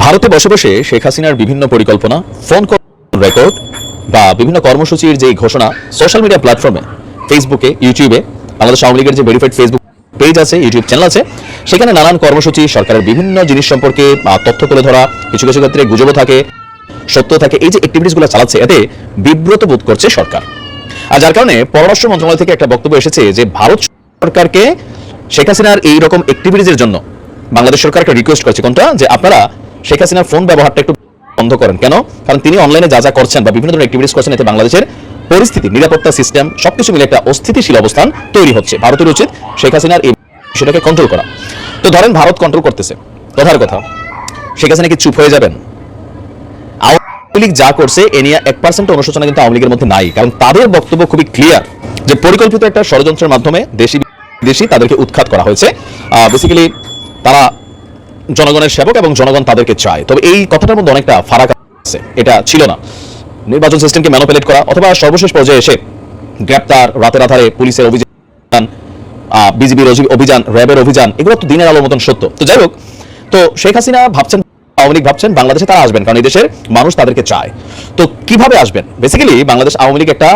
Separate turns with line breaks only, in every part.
ভারতে বসে বসে শেখ হাসিনার বিভিন্ন পরিকল্পনা, ফোন কল রেকর্ড বা বিভিন্ন কর্মসূচির যে ঘোষণা সোশ্যাল মিডিয়া প্ল্যাটফর্মে, ফেসবুকে, ইউটিউবে, বাংলাদেশ আওয়ামী লীগের যে ভেরিফাইড ফেসবুক পেজ আছে, ইউটিউব চ্যানেল আছে, সেখানে নানান কর্মসূচি, সরকারের বিভিন্ন জিনিস সম্পর্কে তথ্য তুলে ধরা, কিছু কিছু ক্ষেত্রে গুজবও থাকে, সত্য থাকে, এই যে অ্যাক্টিভিটিসগুলো চালাচ্ছে, এতে বিব্রত বোধ করছে সরকার। আর যার কারণে পররাষ্ট্র মন্ত্রণালয় থেকে একটা বক্তব্য এসেছে যে ভারত সরকারকে শেখ হাসিনার এই রকম অ্যাক্টিভিটিসের জন্য বাংলাদেশ সরকার একটা রিকোয়েস্ট করেছে। কোনটা? যে আপনারা শেখ হাসিনার ফোন ব্যবহারটা একটু বন্ধ করেন। কেন? কারণ তিনি অনলাইনে যা যা করছেন বা বিভিন্ন ধরনের অ্যাক্টিভিটিস করছেন, এতে বাংলাদেশের পরিস্থিতি, নিরাপত্তা সিস্টেম সবকিছু মিলে একটা অস্থিতিশীল অবস্থান তৈরি হচ্ছে। ভারতের উচিত শেখ হাসিনার এই বিষয়টাকে কন্ট্রোল করা। তো ধরেন ভারত কন্ট্রোল করতেছে, কথার কথা, শেখ হাসিনা কি চুপ হয়ে যাবেন? আওয়ামী লীগ যা করছে এ নিয়ে 1% অনুশোচনা কিন্তু আওয়ামী লীগের মধ্যে নাই, কারণ তাদের বক্তব্য খুবই ক্লিয়ার যে পরিকল্পিত একটা ষড়যন্ত্রের মাধ্যমে দেশি বিদেশি তাদেরকে উৎখাত করা হয়েছে। বেসিক্যালি তারা জনগণের সেবক এবং জনগণ তাদেরকে চায়। তবে এই কথাটার মধ্যে অনেকটা ফারাক আছে, এটা ছিল না। নির্বাচন সিস্টেমকে ম্যানিপুলেট করা অথবা সর্বশেষ পর্যায়ে এসে গ্রেপ্তার, রাতের আধারে পুলিশের অভিযান, বিজিবির অভিযান, র্যাবের অভিযান, এগুলো তো দিনের আলোর মতন সত্য। তো যাই হোক, তো শেখ হাসিনা ভাবছেন, আওয়ামী লীগ ভাবছেন বাংলাদেশে তারা আসবেন, কারণ এই দেশের মানুষ তাদেরকে চায়। তো কিভাবে আসবেন? বেসিক্যালি বাংলাদেশ আওয়ামী লীগ একটা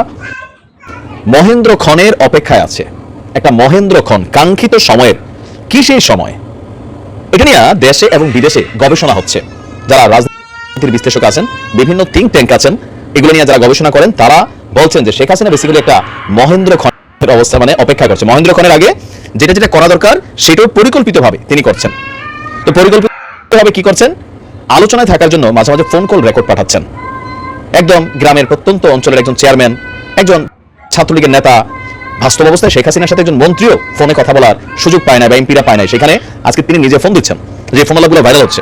মহেন্দ্র ক্ষণের অপেক্ষায় আছে, একটা মহেন্দ্র ক্ষণ, কাঙ্ক্ষিত সময়ের। কি সেই সময়? এটা নিয়ে দেশে এবং বিদেশে গবেষণা হচ্ছে। যারা রাজনীতির বিশ্লেষক আছেন, বিভিন্ন থিঙ্ক ট্যাঙ্ক আছেন, এগুলো নিয়ে যারা গবেষণা করেন, তারা বলছেন যে শেখ হাসিনা বেসিক্যালি একটা মহেন্দ্র ক্ষণের অবস্থা, মানে অপেক্ষা করছে। মহেন্দ্র ক্ষণের আগে যেটা যেটা করা দরকার সেটাও পরিকল্পিতভাবে তিনি করছেন। তো পরিকল্পিতভাবে কি করছেন? আলোচনায় থাকার জন্য মাঝে মাঝে ফোন কল রেকর্ড পাঠাচ্ছেন। একদম গ্রামের প্রত্যন্ত অঞ্চলের একজন চেয়ারম্যান, একজন ছাত্রলীগের নেতা, বাস্তব অবস্থায় শেখ হাসিনার সাথে একজন মন্ত্রীও ফোনে কথা বলার সুযোগ পায় না বা এমপিরা পায় না, সেখানে আজকে তিনি নিজে ফোন দিচ্ছেন, যে ফোনগুলো ভাইরাল হচ্ছে।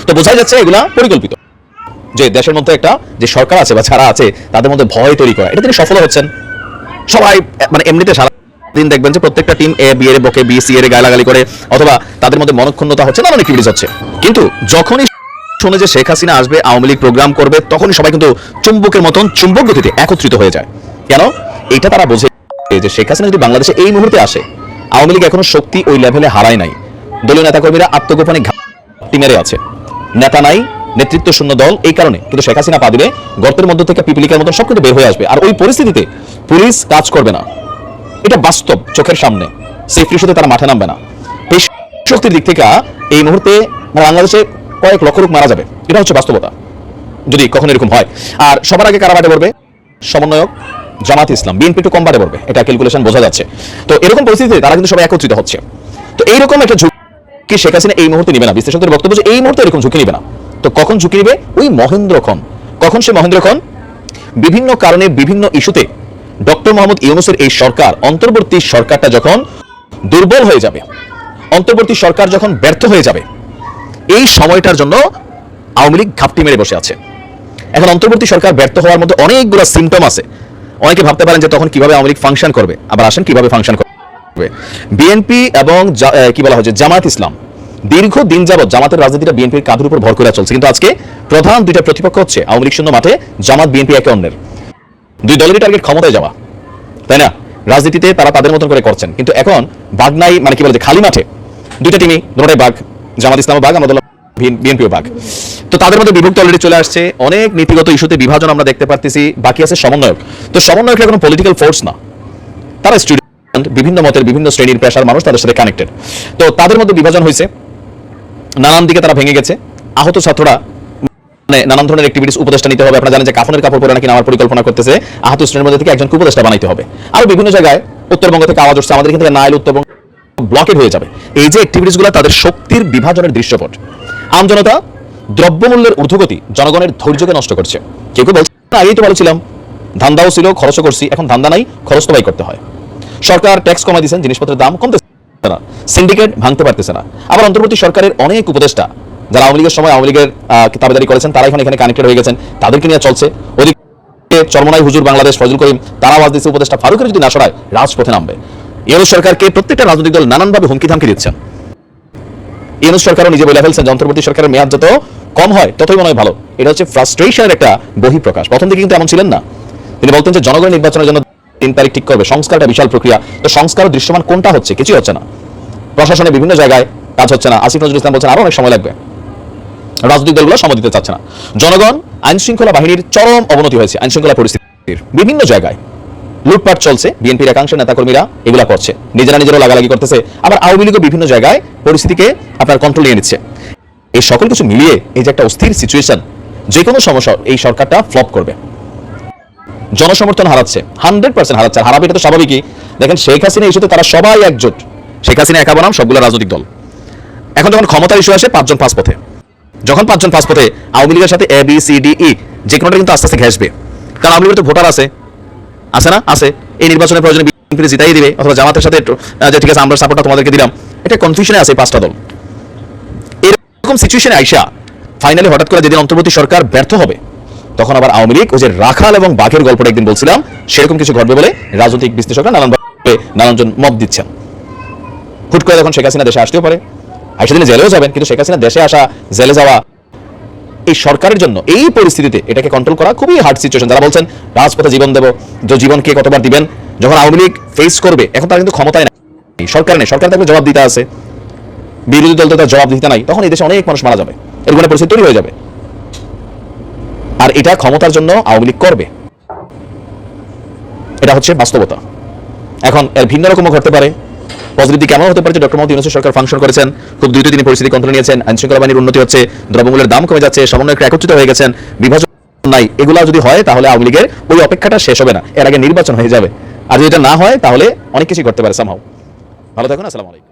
তো বোঝাই যাচ্ছে এগুলা পরিকল্পিত, যে দেশের মধ্যে একটা যে সরকার আছে বা ছাড়া আছে তাদের মধ্যে ভয় তৈরি করা, এটা তিনি সফল হচ্ছেন। সবাই মানে এমনিতে সারাদিন দেখবেন যে প্রত্যেকটা টিম এ বি এর বকে, বি সি এর গালাগালি করে, অথবা তাদের মধ্যে মনক্ষুণ্ণতা হচ্ছে, নানান অ্যাক্টিভিটিস হচ্ছে। কিন্তু যখনই শুনে যে শেখ হাসিনা আসবে, আওয়ামী লীগ প্রোগ্রাম করবে, তখনই সবাই কিন্তু চুম্বকের মতন চুম্বক গতিতে একত্রিত হয়ে যায়। কেন? এটা তারা বোঝে যে শেখ হাসিনা যদি বাংলাদেশে এই মুহূর্তে আসে, আওয়ামী লীগ এখনো শক্তি ওই লেভেলে হারায় নাই। দলীয় নেতাকর্মীরা আত্মগোপনে ঘাপটি মেরে আছে, নেতা নাই, নেতৃত্ব শূন্য দল। এই কারণে কিন্তু শেখ হাসিনা পা দিলে গর্তের মধ্য থেকে পিপিলিকার মতন সব কিন্তু বের হয়ে আসবে। আর ওই পরিস্থিতিতে পুলিশ কাজ করবে না, এটা বাস্তব, চোখের সামনে। সেফ ইস্যুতে তারা মাঠে নামবে না। শক্তির দিক থেকে এই মুহূর্তে বাংলাদেশে কয়েক লক্ষ লোক মারা যাবে, এটা হচ্ছে বাস্তবতা যদি কখনো এরকম হয়। আর সবার আগে কারা বাটে পড়বে? সমন্বয়ক জামাত ইসলাম, বিএনপি একটু কম বাটে পড়বে, এটা ক্যালকুলেশন বোঝা যাচ্ছে। তো এরকম পরিস্থিতিতে তারা কিন্তু সবাই একত্রিত হচ্ছে। তো এইরকম একটা ঝুঁকি শেখ হাসিনা এই মুহূর্তে নিবে না। বিশ্লেষকদের বক্তব্য যে এই মুহূর্তে এরকম ঝুঁকি নিবে না। তো কখন ঝুঁকি নিবে? ওই মহেন্দ্রক্ষণ। কখন সে মহেন্দ্রক্ষণ? বিভিন্ন কারণে, বিভিন্ন ইস্যুতে ডক্টর মোহাম্মদ ইউনূসের এই সরকার, অন্তর্বর্তী সরকারটা যখন দুর্বল হয়ে যাবে, অন্তর্বর্তী সরকার যখন ব্যর্থ হয়ে যাবে, এই সময়টার জন্য আওয়ামী লীগ ঘাপটি মেরে বসে আছে। এখন অন্তর্বর্তী সরকার ব্যর্থ হওয়ার মধ্যে অনেকগুলো সিমটম আছে। অনেকে ভাবতে পারেন যে তখন কিভাবে আওয়ামী লীগ ফাংশন করবে। আবার আসেন কিভাবে ফাংশন করবে। বিএনপি এবং কি বলা হয় যে জামাত ইসলাম, দীর্ঘদিন যাবৎ জামাতের রাজনীতিটা বিএনপির কাঁধের উপর ভর করে চলছে। কিন্তু আজকে প্রধান দুইটা প্রতিপক্ষ হচ্ছে আওয়ামী লীগ শূন্য মাঠে, জামাত বিএনপি একে অন্যের। দুই দলেরই টার্গেট ক্ষমতায় যাওয়া, তাই না? রাজনীতিতে তারা তাদের মতন করে করছেন। কিন্তু এখন বাঘ নাই, মানে কি বলে যে খালি মাঠে দুইটা টিমই, দুটোটাই বাঘ, জামাত ইসলামও বাঘ, আমাদের বিএনপিও বাঘ। তো তাদের মধ্যে বিভক্তি অলরেডি চলে আসছে। অনেক নীতিগত ইস্যুতে বিভাজন আমরা দেখতে পারতেছি। বাকি আছে সমন্বয়ক। তো সমন্বয়করা কোনো পলিটিক্যাল ফোর্স না, তারা স্টুডেন্ট, বিভিন্ন মতের, বিভিন্ন শ্রেণীর পেশার মানুষ, তাদের সাথে কানেক্টেড। তো তাদের মধ্যে বিভাজন হয়েছে, নানান দিকে তারা ভেঙে গেছে। আহত ছাত্ররা মানে নানান ধরনের অ্যাক্টিভিটিস, উপদেষ্টা নিতে হবে। আপনারা জানেন যে কাফনের কাপড় পরে নাকি আমার পরিকল্পনা করতেছে, আহত স্টুডেন্টের মধ্যে থেকে একজনকে উপদেষ্টা বানাইতে হবে। আরো বিভিন্ন জায়গায় উত্তরবঙ্গ থেকে আওয়াজ উঠছে, আমাদের এখান থেকে নাইল উত্তরবঙ্গ ব্লকেড হয়ে যাবে। এই যে অ্যাক্টিভিটিসগুলো তাদের শক্তির বিভাজনের দৃশ্যপট। আমজনতা, দ্রব্যমূল্যের ঊর্ধ্বগতি জনগণের ধৈর্যকে নষ্ট করছে। কেউ কেউ বলছে আগেই তো বলেছিলাম, ধান্দাও ছিল, খরচও করছি, এখন ধান্দা নাই, খরচ তো ব্যয় করতে হয়। সরকার ট্যাক্স কমাই দিয়েছেন, জিনিসপত্রের দাম কমতেছে না, সিন্ডিকেট ভাঙতে পারতেছে না। আবার অন্তর্বর্তী সরকারের অনেক উপদেষ্টা যারা আওয়ামী লীগের সময় আওয়ামী লীগের দাবিদারি করেছেন, তারা এখন এখানে কানেক্টেড হয়ে গেছেন, তাদেরকে নিয়ে চলছে। ওদিকে চরমনাই হুজুর বাংলাদেশ, ফজল করিম, তারা আওয়াজ দিচ্ছে উপদেষ্টা ফারুকের যদি না সরায় রাজপথে নামবে। ইউনূস সরকারকে প্রত্যেকটা রাজনৈতিক দল নানানভাবে হুমকি ধামকি দিচ্ছেন। ইউনূস সরকারও নিজে বলে ফেলছেন যে অন্তর্বর্তী সরকারের মেয়াদ যত কম হয় ততই মনে হয় ভালো। এটা হচ্ছে ফ্রাস্ট্রেশনের একটা বহিঃপ্রকাশ। প্রথম দিকে কিন্তু এমন ছিলেন না। তিনি বলতেন যে জনগণের নির্বাচনের জন্য 3 তারিখ ঠিক করবে, সংস্কারটা বিশাল প্রক্রিয়া। তো সংস্কার দৃশ্যমান কোনটা হচ্ছে? কিছুই হচ্ছে না। প্রশাসনে বিভিন্ন জায়গায় কাজ হচ্ছে না। আসিফ নজরুল ইসলাম বলছেন আরো অনেক সময় লাগবে। রাজনৈতিক দলগুলো সময় দিতে চাচ্ছে না। জনগণ আইন শৃঙ্খলা বাহিনীর চরম অবনতি হয়েছে, আইন শৃঙ্খলা পরিস্থিতির বিভিন্ন জায়গায় লুটপাট চলছে, বিএনপির একাংশের নেতাকর্মীরা এগুলা করছে, নিজেরাও লাগালাগি করতেছে, আবার আওয়ামী লীগও বিভিন্ন জায়গায় পরিস্থিতিকে আপনার কন্ট্রোল নিয়ে নিচ্ছে। এই সকল কিছু মিলিয়ে এই যে একটা অস্থির সিচুয়েশন, যে কোনো সমস্যা এই সরকারটা ফ্লপ করবে, জনসমর্থন হারাচ্ছে, 100% হারাচ্ছে। হারাবে এটা তো স্বাভাবিকই। দেখেন শেখ হাসিনা ইস্যুতে তারা সবাই একজোট, শেখ হাসিনা একা বনাম সবগুলো রাজনৈতিক দল। এখন যখন ক্ষমতার ইস্যু আসে 5 জন 5 পথে, যখন 5 জন 5 পথে আওয়ামী লীগের সাথে A B C D E যে কোনোটা কিন্তু আস্তে আস্তে ঘেসবে, কারণ আওয়ামী লীগের তো ভোটার আছে না, আছে। এই নির্বাচনের প্রয়োজনে বিএনপি জিতাই দিবে, অথবা জামাতের সাথে যে ঠিক আছে আমরা সাপোর্টটা তোমাদেরকে দিলাম, এটা কনফিউশনে আছে 5টা দল। এরকম সিচুয়েশনে আইসা ফাইনালি হঠাৎ করে যেদিন অন্তর্বর্তী সরকার ব্যর্থ হবে, তখন আবার আওয়ামী লীগ ওই যে রাখাল এবং বাঘের গল্পটা একদিন বলছিলাম, সেরকম কিছু ঘটবে বলে রাজনৈতিক বিশ্লেষকরা নানানজন মত দিচ্ছেন। হুট করে যখন শেখ হাসিনা দেশে আসতেও পারে, আইসা দিনে জেলেও যাবেন, কিন্তু শেখ হাসিনা দেশে আসা, জেলে যাওয়া এই সরকারের জন্য এই পরিস্থিতিতে এটাকে কন্ট্রোল করা খুবই হার্ড সিচুয়েশন। যারা বলছেন রাজপথে জীবন দেবো, যে জীবন কে কতবার দিবেন, যখন আওয়ামী লীগ ফেস করবে, এখন তারা কিন্তু ক্ষমতায় নেই, সরকার নেই, সরকার তাকে জবাব দিতে আছে, বিরোধী দল তো তার জবাব দিতে নাই, তখন এই দেশে অনেক মানুষ মারা যাবে, এরকম একটা পরিস্থিতি তৈরি হয়ে যাবে। আর এটা ক্ষমতার জন্য আওয়ামী লীগ করবে, এটা হচ্ছে বাস্তবতা। এখন এর ভিন্ন রকমও ঘটতে পারে। পজিটিভ দিক কেমন হতে পারে যে ডক্টর মোহাম্মদ ইউনূসের সরকার ফাংশন করেছেন, খুব দ্রুত তিনি পরিস্থিতি কন্ট্রোল নিয়েছেন, আইন শৃঙ্খলা বাহিনীর উন্নতি হচ্ছে, দ্রব্যমূল্যের দাম কমে যাচ্ছে, সমন্বয়করা একত্রিত হয়ে গেছেন, বিভাজন নাই। এগুলা যদি হয় তাহলে আওয়ামী লীগের ওই অপেক্ষাটা শেষ হবে না, এর আগে নির্বাচন হয়ে যাবে। আর যদি এটা না হয় তাহলে অনেক কিছু করতে পারে সামহাও। ভালো থাকুন, আসসালামু আলাইকুম।